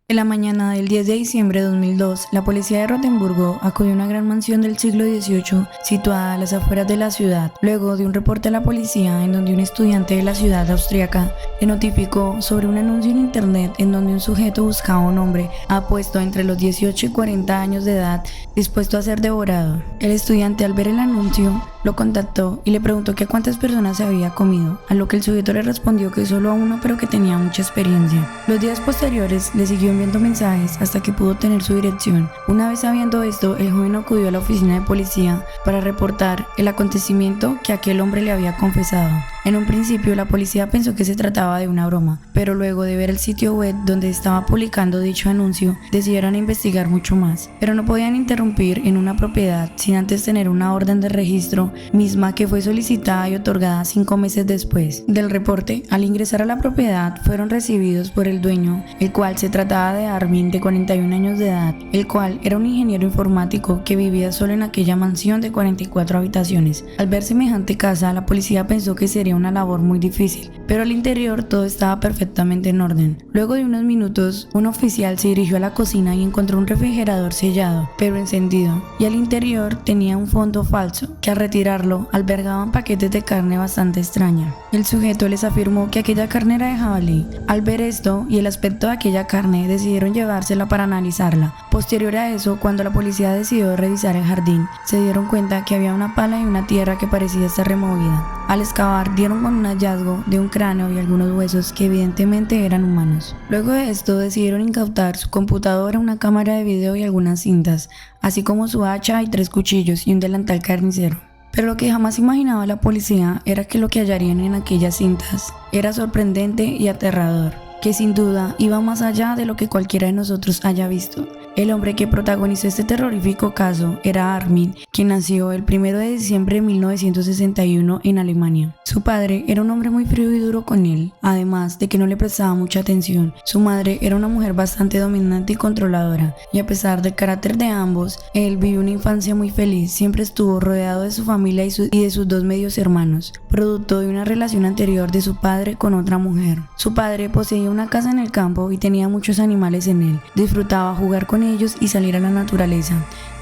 En la mañana del 10 de diciembre de 2002, la policía de Rotemburgo acudió a una gran mansión del siglo XVIII situada a las afueras de la ciudad, luego de un reporte a la policía en donde un estudiante de la ciudad austríaca le notificó sobre un anuncio en internet en donde un sujeto buscaba a un hombre apuesto entre los 18 y 40 años de edad dispuesto a ser devorado. El estudiante, al ver el anuncio, lo contactó y le preguntó que a cuántas personas se había comido, a lo que el sujeto le respondió que solo a uno, pero que tenía mucha experiencia. Los días posteriores le siguió enviando mensajes hasta que pudo tener su dirección. Una vez sabiendo esto, el joven acudió a la oficina de policía para reportar el acontecimiento que aquel hombre le había confesado. En un principio la policía pensó que se trataba de una broma, pero luego de ver el sitio web donde estaba publicando dicho anuncio, decidieron investigar mucho más. Pero no podían interrumpir en una propiedad sin antes tener una orden de registro, misma que fue solicitada y otorgada 5 meses después del reporte. Al ingresar a la propiedad fueron recibidos por el dueño, el cual se trataba de Armin, de 41 años de edad, el cual era un ingeniero informático que vivía solo en aquella mansión de 44 habitaciones. Al ver semejante casa, la policía pensó que sería una labor muy difícil, pero al interior todo estaba perfectamente en orden. Luego de unos minutos, un oficial se dirigió a la cocina y encontró un refrigerador sellado, pero encendido, y al interior tenía un fondo falso, que al retirarlo albergaban paquetes de carne bastante extraña. El sujeto les afirmó que aquella carne era de jabalí. Al ver esto y el aspecto de aquella carne, decidieron llevársela para analizarla. Posterior a eso, cuando la policía decidió revisar el jardín, se dieron cuenta que había una pala y una tierra que parecía estar removida. Al excavar, dieron con un hallazgo de un cráneo y algunos huesos que evidentemente eran humanos. Luego de esto, decidieron incautar su computadora, una cámara de video y algunas cintas, así como su hacha y 3 cuchillos y un delantal carnicero. Pero lo que jamás imaginaba la policía era que lo que hallarían en aquellas cintas era sorprendente y aterrador, que sin duda iba más allá de lo que cualquiera de nosotros haya visto. El hombre que protagonizó este terrorífico caso era Armin, quien nació el 1 de diciembre de 1961 en Alemania. Su padre era un hombre muy frío y duro con él, además de que no le prestaba mucha atención. Su madre era una mujer bastante dominante y controladora, y a pesar del carácter de ambos, él vivió una infancia muy feliz. Siempre estuvo rodeado de su familia y de sus 2 medios hermanos, producto de una relación anterior de su padre con otra mujer. Su padre poseía una casa en el campo y tenía muchos animales en él. Disfrutaba jugar con ellos y salir a la naturaleza.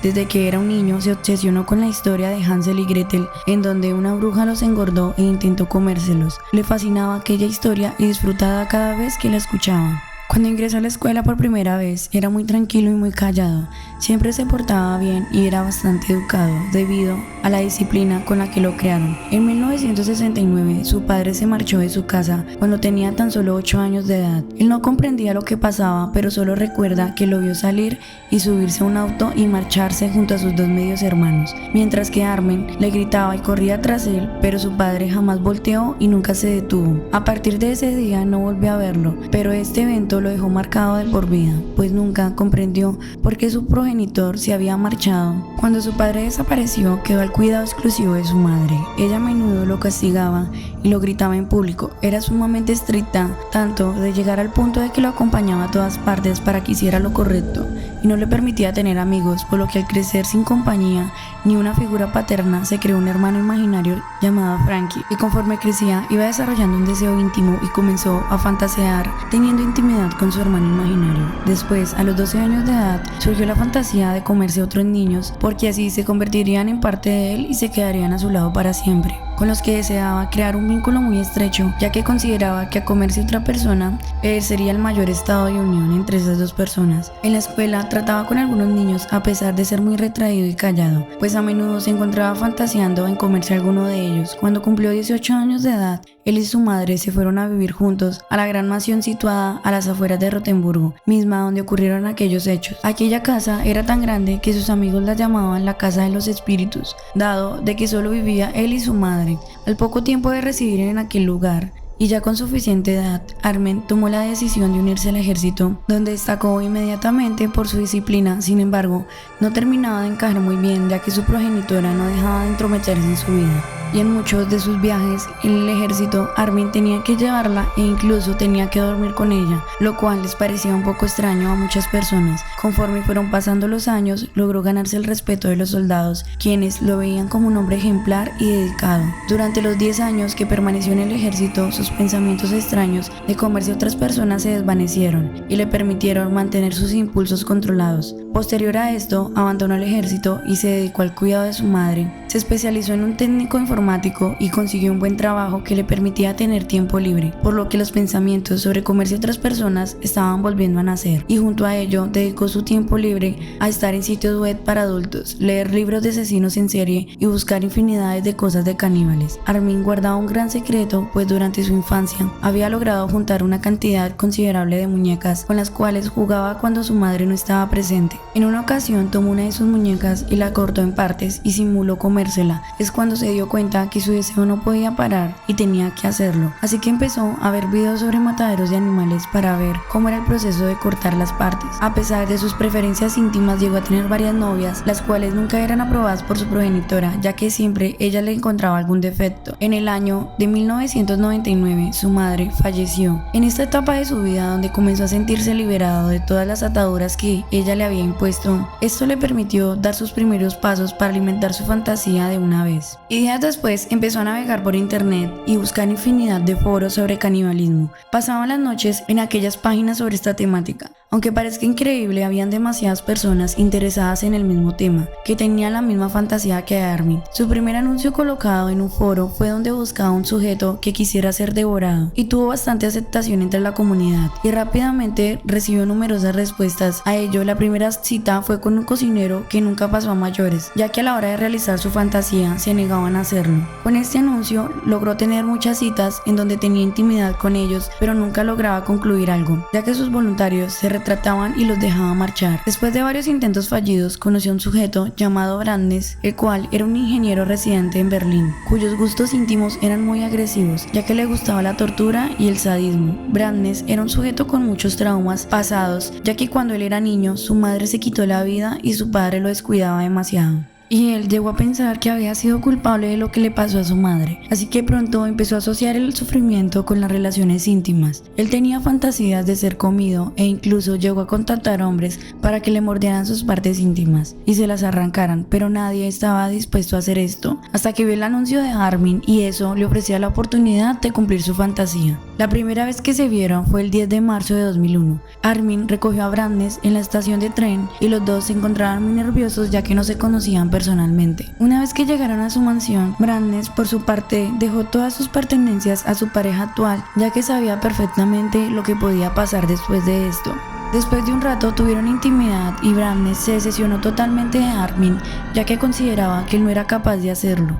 Desde que era un niño se obsesionó con la historia de Hansel y Gretel, en donde una bruja los engordó e intentó comérselos. Le fascinaba aquella historia y disfrutaba cada vez que la escuchaba. Cuando ingresó a la escuela por primera vez, era muy tranquilo y muy callado. Siempre se portaba bien y era bastante educado debido a la disciplina con la que lo crearon. En 1969, su padre se marchó de su casa cuando tenía tan solo 8 años de edad. Él no comprendía lo que pasaba, pero solo recuerda que lo vio salir y subirse a un auto y marcharse junto a sus 2 medios hermanos, mientras que Armin le gritaba y corría tras él, pero su padre jamás volteó y nunca se detuvo. A partir de ese día no volvió a verlo, pero este evento lo dejó marcado de por vida, pues nunca comprendió por qué su progenitor se había marchado. Cuando su padre desapareció, quedó al cuidado exclusivo de su madre. Ella a menudo lo castigaba y lo gritaba en público. Era sumamente estricta, tanto de llegar al punto de que lo acompañaba a todas partes para que hiciera lo correcto y no le permitía tener amigos, por lo que al crecer sin compañía ni una figura paterna, se creó un hermano imaginario llamado Frankie, y conforme crecía iba desarrollando un deseo íntimo y comenzó a fantasear teniendo intimidad con su hermano imaginario. Después, a los 12 años de edad, surgió la fantasía de comerse a otros niños, porque así se convertirían en parte de él y se quedarían a su lado para siempre, con los que deseaba crear un vínculo muy estrecho, ya que consideraba que a comerse a otra persona sería el mayor estado de unión entre esas 2 personas. En la escuela trataba con algunos niños a pesar de ser muy retraído y callado, pues a menudo se encontraba fantaseando en comerse a alguno de ellos. Cuando cumplió 18 años de edad, él y su madre se fueron a vivir juntos a la gran mansión situada a las afueras de Rotemburgo, misma donde ocurrieron aquellos hechos. Aquella casa era tan grande que sus amigos la llamaban la casa de los espíritus, dado de que solo vivía él y su madre. Al poco tiempo de residir en aquel lugar, y ya con suficiente edad, Armin tomó la decisión de unirse al ejército, donde destacó inmediatamente por su disciplina. Sin embargo, no terminaba de encajar muy bien, ya que su progenitora no dejaba de entrometerse en su vida. y en muchos de sus viajes en el ejército Armin tenía que llevarla e incluso tenía que dormir con ella, lo cual les parecía un poco extraño a muchas personas. Conforme fueron pasando los años, logró ganarse el respeto de los soldados, quienes lo veían como un hombre ejemplar y dedicado. Durante los 10 años que permaneció en el ejército, sus pensamientos extraños de comerse a otras personas se desvanecieron y le permitieron mantener sus impulsos controlados. Posterior a esto, abandonó el ejército y se dedicó al cuidado de su madre. Se especializó en un técnico informático y consiguió un buen trabajo que le permitía tener tiempo libre, por lo que los pensamientos sobre comerse a otras personas estaban volviendo a nacer, y junto a ello dedicó su tiempo libre a estar en sitios web para adultos, leer libros de asesinos en serie y buscar infinidades de cosas de caníbales. Armin guardaba un gran secreto, pues durante su infancia había logrado juntar una cantidad considerable de muñecas con las cuales jugaba cuando su madre no estaba presente. En una ocasión tomó una de sus muñecas y la cortó en partes y simuló comérsela. Es cuando se dio cuenta que su deseo no podía parar y tenía que hacerlo. Así que empezó a ver videos sobre mataderos de animales para ver cómo era el proceso de cortar las partes. A pesar de sus preferencias íntimas, llegó a tener varias novias, las cuales nunca eran aprobadas por su progenitora, ya que siempre ella le encontraba algún defecto. En el año de 1999, su madre falleció. En esta etapa de su vida, donde comenzó a sentirse liberado de todas las ataduras que ella le había impuesto, esto le permitió dar sus primeros pasos para alimentar su fantasía de una vez. Y días después empezó a navegar por internet y buscar infinidad de foros sobre canibalismo. Pasaba las noches en aquellas páginas sobre esta temática. Aunque parezca increíble, habían demasiadas personas interesadas en el mismo tema, que tenían la misma fantasía que Armin. Su primer anuncio colocado en un foro fue donde buscaba un sujeto que quisiera ser devorado, y tuvo bastante aceptación entre la comunidad, y rápidamente recibió numerosas respuestas a ello. La primera cita fue con un cocinero que nunca pasó a mayores, ya que a la hora de realizar su fantasía se negaban a hacerlo. Con este anuncio logró tener muchas citas en donde tenía intimidad con ellos, pero nunca lograba concluir algo, ya que sus voluntarios se retrataban y los dejaba marchar. Después de varios intentos fallidos, conoció a un sujeto llamado Brandes, el cual era un ingeniero residente en Berlín, cuyos gustos íntimos eran muy agresivos, ya que le gustaba la tortura y el sadismo. Brandes era un sujeto con muchos traumas pasados, ya que cuando él era niño, su madre se quitó la vida y su padre lo descuidaba demasiado. Y él llegó a pensar que había sido culpable de lo que le pasó a su madre, así que pronto empezó a asociar el sufrimiento con las relaciones íntimas. Él tenía fantasías de ser comido e incluso llegó a contactar hombres para que le mordieran sus partes íntimas y se las arrancaran, pero nadie estaba dispuesto a hacer esto, hasta que vio el anuncio de Armin y eso le ofrecía la oportunidad de cumplir su fantasía. La primera vez que se vieron fue el 10 de marzo de 2001. Armin recogió a Brandes en la estación de tren y los dos se encontraban muy nerviosos ya que no se conocían personalmente. Una vez que llegaron a su mansión, Brandes por su parte dejó todas sus pertenencias a su pareja actual, ya que sabía perfectamente lo que podía pasar después de esto. Después de un rato tuvieron intimidad y Brandes se decepcionó totalmente de Armin, ya que consideraba que él no era capaz de hacerlo,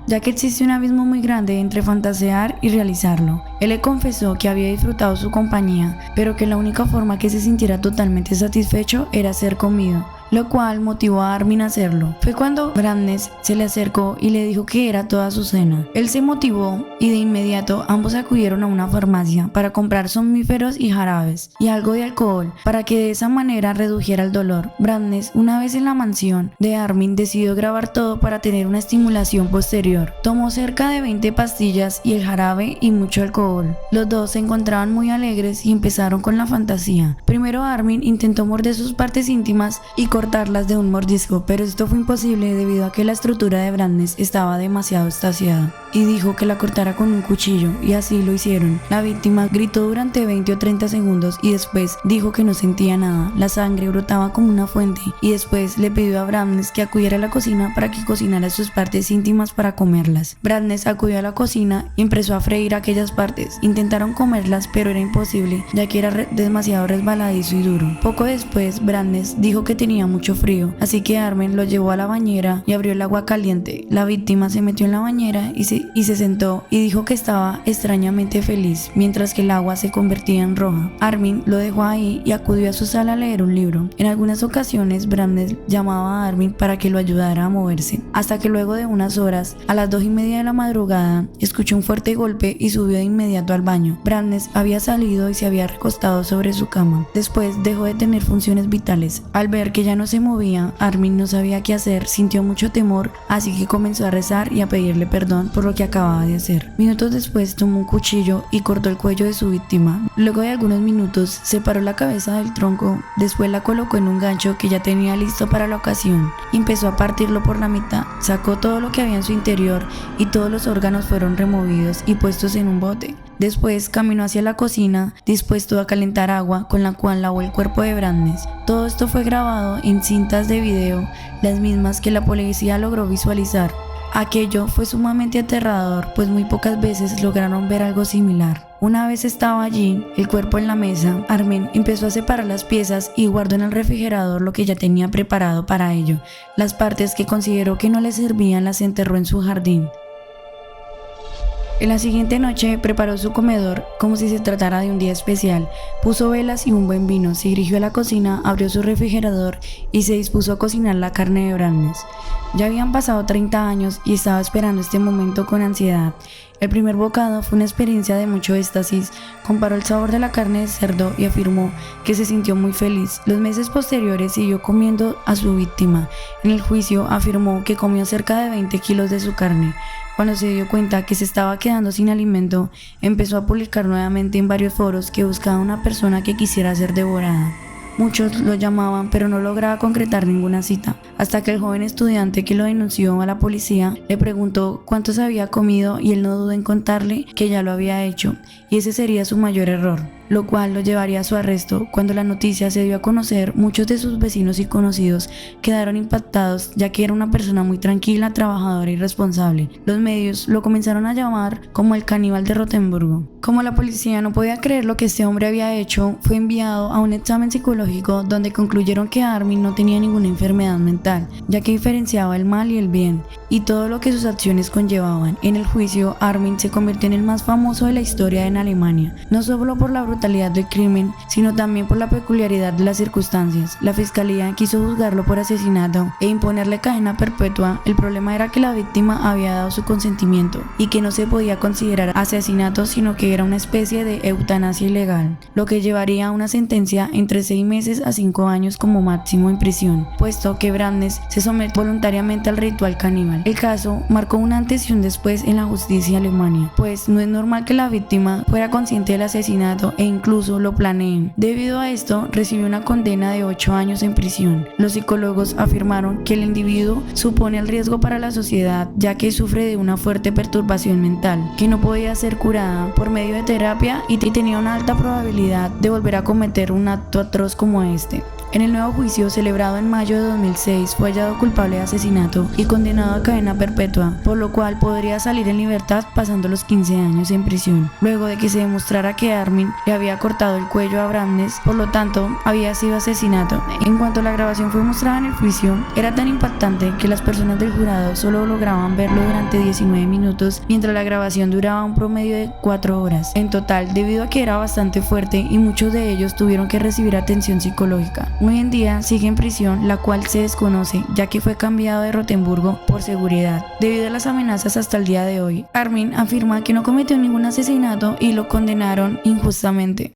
ya que existe un abismo muy grande entre fantasear y realizarlo. Él le confesó que había disfrutado su compañía, pero que la única forma que se sintiera totalmente satisfecho era ser comido, lo cual motivó a Armin a hacerlo. Fue cuando Brandes se le acercó y le dijo que era toda su cena. Él se motivó y de inmediato ambos acudieron a una farmacia para comprar somníferos y jarabes y algo de alcohol para que de esa manera redujera el dolor. Brandes, una vez en la mansión de Armin, decidió grabar todo para tener una estimulación posterior. Tomó cerca de 20 pastillas y el jarabe y mucho alcohol. Los dos se encontraban muy alegres y empezaron con la fantasía. Primero Armin intentó morder sus partes íntimas y cortarlas de un mordisco, pero esto fue imposible debido a que la estructura de Brandes estaba demasiado estaciada, y dijo que la cortara con un cuchillo, y así lo hicieron. La víctima gritó durante 20 o 30 segundos y después dijo que no sentía nada. La sangre brotaba como una fuente y después le pidió a Brandes que acudiera a la cocina para que cocinara sus partes íntimas para comerlas. Brandes acudió a la cocina y empezó a freír aquellas partes. Intentaron comerlas, pero era imposible, ya que era demasiado resbaladizo y duro. Poco después, Brandes dijo que tenía mucho frío, así que Armin lo llevó a la bañera y abrió el agua caliente. La víctima se metió en la bañera y se sentó y dijo que estaba extrañamente feliz, mientras que el agua se convertía en roja. Armin lo dejó ahí y acudió a su sala a leer un libro. En algunas ocasiones, Brandes llamaba a Armin para que lo ayudara a moverse, hasta que luego de unas horas, a las 2:30 de la madrugada, escuchó un fuerte golpe y subió de inmediato al baño. Brandes había salido y se había recostado sobre su cama. Después dejó de tener funciones vitales. Al ver que ya no se movía, Armin no sabía qué hacer, sintió mucho temor, así que comenzó a rezar y a pedirle perdón por lo que acababa de hacer. Minutos después tomó un cuchillo y cortó el cuello de su víctima. Luego de algunos minutos separó la cabeza del tronco, después la colocó en un gancho que ya tenía listo para la ocasión. Empezó a partirlo por la mitad, sacó todo lo que había en su interior y todos los órganos fueron removidos y puestos en un bote. Después caminó hacia la cocina, dispuesto a calentar agua con la cual lavó el cuerpo de Brandes. Todo esto fue grabado en cintas de video, las mismas que la policía logró visualizar. Aquello fue sumamente aterrador, pues muy pocas veces lograron ver algo similar. Una vez estaba allí, el cuerpo en la mesa, Armin empezó a separar las piezas y guardó en el refrigerador lo que ya tenía preparado para ello. Las partes que consideró que no le servían las enterró en su jardín. En la siguiente noche preparó su comedor como si se tratara de un día especial. Puso velas y un buen vino, se dirigió a la cocina, abrió su refrigerador y se dispuso a cocinar la carne de Brandes. Ya habían pasado 30 años y estaba esperando este momento con ansiedad. El primer bocado fue una experiencia de mucho éxtasis. Comparó el sabor de la carne de cerdo y afirmó que se sintió muy feliz. Los meses posteriores siguió comiendo a su víctima. En el juicio afirmó que comió cerca de 20 kilos de su carne. Cuando se dio cuenta que se estaba quedando sin alimento, empezó a publicar nuevamente en varios foros que buscaba una persona que quisiera ser devorada. Muchos lo llamaban, pero no lograba concretar ninguna cita, hasta que el joven estudiante que lo denunció a la policía le preguntó cuántos había comido y él no dudó en contarle que ya lo había hecho, y ese sería su mayor error, lo cual lo llevaría a su arresto. Cuando la noticia se dio a conocer, muchos de sus vecinos y conocidos quedaron impactados, ya que era una persona muy tranquila, trabajadora y responsable. Los medios lo comenzaron a llamar como el caníbal de Rotemburgo. Como la policía no podía creer lo que este hombre había hecho, fue enviado a un examen psicológico donde concluyeron que Armin no tenía ninguna enfermedad mental, ya que diferenciaba el mal y el bien, y todo lo que sus acciones conllevaban. En el juicio, Armin se convirtió en el más famoso de la historia en Alemania, no solo por la brutalidad del crimen, sino también por la peculiaridad de las circunstancias. La fiscalía quiso juzgarlo por asesinato e imponerle cadena perpetua. El problema era que la víctima había dado su consentimiento y que no se podía considerar asesinato, sino que era una especie de eutanasia ilegal, lo que llevaría a una sentencia entre 6 meses a 5 años como máximo en prisión, puesto que Brandes se sometió voluntariamente al ritual caníbal. El caso marcó un antes y un después en la justicia alemana, pues no es normal que la víctima fuera consciente del asesinato e incluso lo planeen. Debido a esto, recibió una condena de 8 años en prisión. Los psicólogos afirmaron que el individuo supone el riesgo para la sociedad, ya que sufre de una fuerte perturbación mental, que no podía ser curada por medio de terapia y tenía una alta probabilidad de volver a cometer un acto atroz como este. En el nuevo juicio, celebrado en mayo de 2006, fue hallado culpable de asesinato y condenado a cadena perpetua, por lo cual podría salir en libertad pasando los 15 años en prisión, luego de que se demostrara que Armin le había cortado el cuello a Brandes, por lo tanto, había sido asesinato. En cuanto la grabación fue mostrada en el juicio, era tan impactante que las personas del jurado solo lograban verlo durante 19 minutos, mientras la grabación duraba un promedio de 4 horas. En total, debido a que era bastante fuerte y muchos de ellos tuvieron que recibir atención psicológica. Hoy en día sigue en prisión, la cual se desconoce, ya que fue cambiado de Rotemburgo por seguridad. Debido a las amenazas hasta el día de hoy, Armin afirma que no cometió ningún asesinato y lo condenaron injustamente.